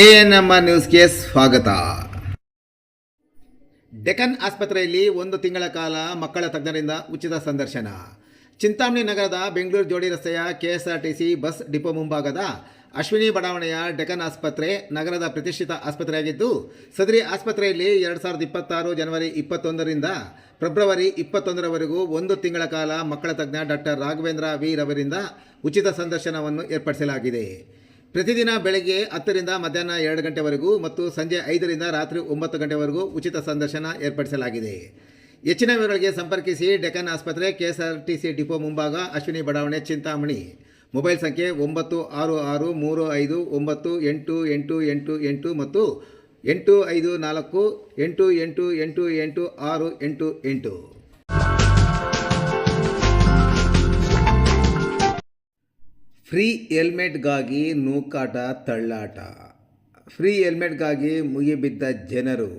ANM ನ್ಯೂಸ್ಗೆ ಸ್ವಾಗತ. ಡೆಕ್ಕನ್ ಆಸ್ಪತ್ರೆಯಲ್ಲಿ 1 ತಿಂಗಳ ಕಾಲ ಮಕ್ಕಳ ತಜ್ಞರಿಂದ ಉಚಿತ ಸಂದರ್ಶನ. ಚಿಂತಾಮಣಿ ನಗರದ ಬೆಂಗಳೂರು ಜೋಡಿ ರಸ್ತೆಯ ಕೆಎಸ್ಆರ್ಟಿಸಿ ಬಸ್ ಡಿಪೋ ಮುಂಭಾಗದ ಅಶ್ವಿನಿ ಬಡಾವಣೆಯ ಡೆಕ್ಕನ್ ಆಸ್ಪತ್ರೆ ನಗರದ ಪ್ರತಿಷ್ಠಿತ ಆಸ್ಪತ್ರೆಯಾಗಿದ್ದು, ಸದರಿ ಆಸ್ಪತ್ರೆಯಲ್ಲಿ 2026 ಜನವರಿ 21ರಿಂದ ಫೆಬ್ರವರಿ 21ರವರೆಗೂ 1 ತಿಂಗಳ ಕಾಲ ಮಕ್ಕಳ ತಜ್ಞ ಡಾಕ್ಟರ್ ರಾಘವೇಂದ್ರ ವಿ ರವರಿಂದ ಉಚಿತ ಸಂದರ್ಶನವನ್ನು ಏರ್ಪಡಿಸಲಾಗಿದೆ. ಪ್ರತಿದಿನ ಬೆಳಗ್ಗೆ 10ರಿಂದ ಮಧ್ಯಾಹ್ನ 2 ಗಂಟೆವರೆಗೂ ಮತ್ತು ಸಂಜೆ 5ರಿಂದ ರಾತ್ರಿ 9 ಗಂಟೆವರೆಗೂ ಉಚಿತ ಸಂದರ್ಶನ ಏರ್ಪಡಿಸಲಾಗಿದೆ. ಹೆಚ್ಚಿನ ವಿವರಗಳಿಗೆ ಸಂಪರ್ಕಿಸಿ ಡೆಕ್ಕನ್ ಆಸ್ಪತ್ರೆ, ಕೆಎಸ್ಆರ್ಟಿಸಿ ಡಿಪೋ ಮುಂಭಾಗ, ಅಶ್ವಿನಿ ಬಡಾವಣೆ, ಚಿಂತಾಮಣಿ. ಮೊಬೈಲ್ ಸಂಖ್ಯೆ 9663598888 ಮತ್ತು 8548888688. ಫ್ರೀ ಹೆಲ್ಮೆಟ್ಗಾಗಿ ನೂಕಾಟ, ತಳ್ಳಾಟ. ಫ್ರೀ ಹೆಲ್ಮೆಟ್ಗಾಗಿ ಮುಗಿಬಿದ್ದ ಜನರು,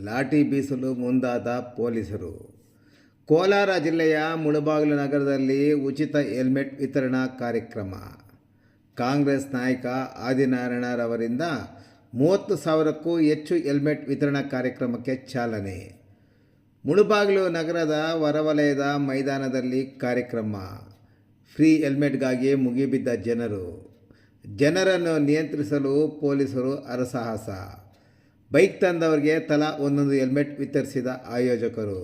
ಲಾಠಿ ಬೀಸಲು ಮುಂದಾದ ಪೊಲೀಸರು. ಕೋಲಾರ ಜಿಲ್ಲೆಯ ಮುಳಬಾಗಿಲು ನಗರದಲ್ಲಿ ಉಚಿತ ಹೆಲ್ಮೆಟ್ ವಿತರಣಾ ಕಾರ್ಯಕ್ರಮ. ಕಾಂಗ್ರೆಸ್ ನಾಯಕ ಆದಿನಾರಾಯಣರವರಿಂದ 30,000ಕ್ಕೂ ಹೆಚ್ಚು ಹೆಲ್ಮೆಟ್ ವಿತರಣಾ ಕಾರ್ಯಕ್ರಮಕ್ಕೆ ಚಾಲನೆ. ಮುಳಬಾಗಿಲು ನಗರದ ಹೊರವಲಯದ ಮೈದಾನದಲ್ಲಿ ಕಾರ್ಯಕ್ರಮ. ಫ್ರೀ ಹೆಲ್ಮೆಟ್ಗಾಗಿ ಮುಗಿಬಿದ್ದ ಜನರನ್ನು ನಿಯಂತ್ರಿಸಲು ಪೊಲೀಸರು ಹರಸಾಹಸ. ಬೈಕ್ ತಂದವರಿಗೆ ತಲಾ 1 ಹೆಲ್ಮೆಟ್ ವಿತರಿಸಿದ ಆಯೋಜಕರು.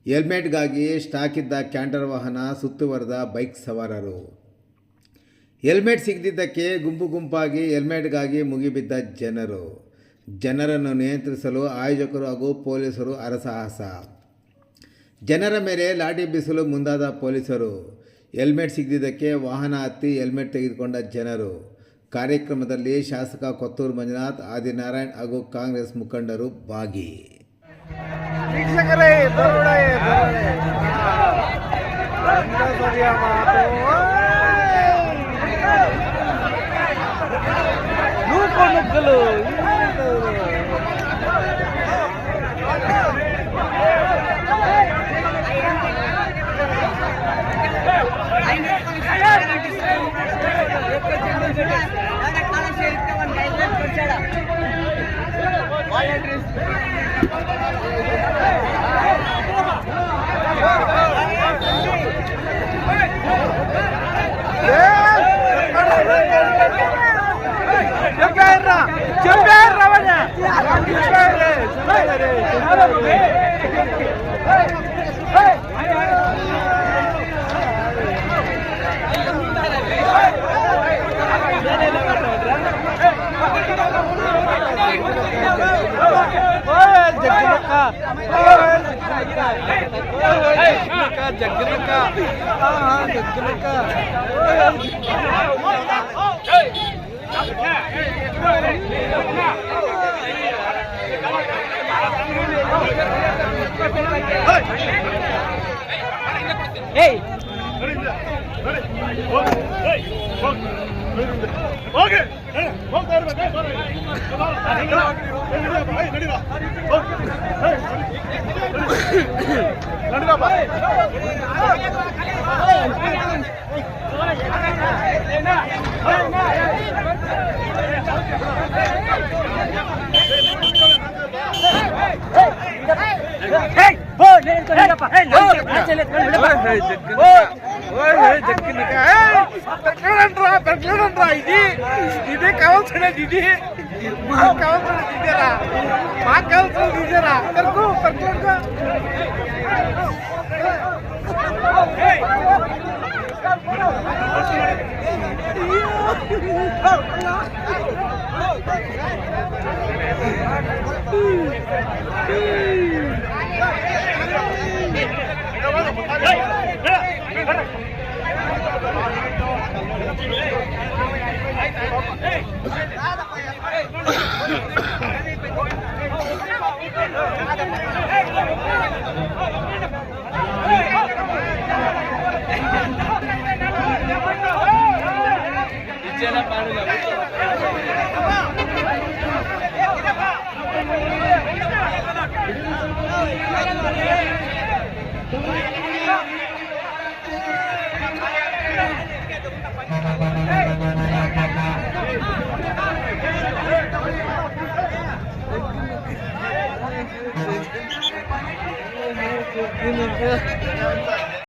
ಹೆಲ್ಮೆಟ್ಗಾಗಿ ಸ್ಟಾಕ್ ಇದ್ದ ಕ್ಯಾಂಟರ್ ವಾಹನ ಸುತ್ತುವರೆದ ಬೈಕ್ ಸವಾರರು. ಹೆಲ್ಮೆಟ್ ಸಿಗದಿದ್ದಕ್ಕೆ ಗುಂಪಾಗಿ ಹೆಲ್ಮೆಟ್ಗಾಗಿ ಮುಗಿಬಿದ್ದ ಜನರನ್ನು ನಿಯಂತ್ರಿಸಲು ಆಯೋಜಕರು ಹಾಗೂ ಪೊಲೀಸರು ಹರಸಾಹಸ. ಜನರ ಮೇಲೆ ಲಾಠಿ ಬೀಸಲು ಮುಂದಾದ ಪೊಲೀಸರು. ಹೆಲ್ಮೆಟ್ ಸಿಗದಿದ್ದಕ್ಕೆ ವಾಹನ ಹತ್ತಿ ಹೆಲ್ಮೆಟ್ ತೆಗೆದುಕೊಂಡ ಜನರು. ಕಾರ್ಯಕ್ರಮದಲ್ಲಿ ಶಾಸಕ ಕೊತ್ತೂರು ಮಂಜುನಾಥ್, ಆದಿನಾರಾಯಣ್ ಹಾಗೂ ಕಾಂಗ್ರೆಸ್ ಮುಖಂಡರು ಭಾಗಿ. ఇది కావాల్సిన ఇది మాకు కావాల్సిన ఇదేరా మాకు కావాల్సిన ఇదేరా పెరుగు పెరుగు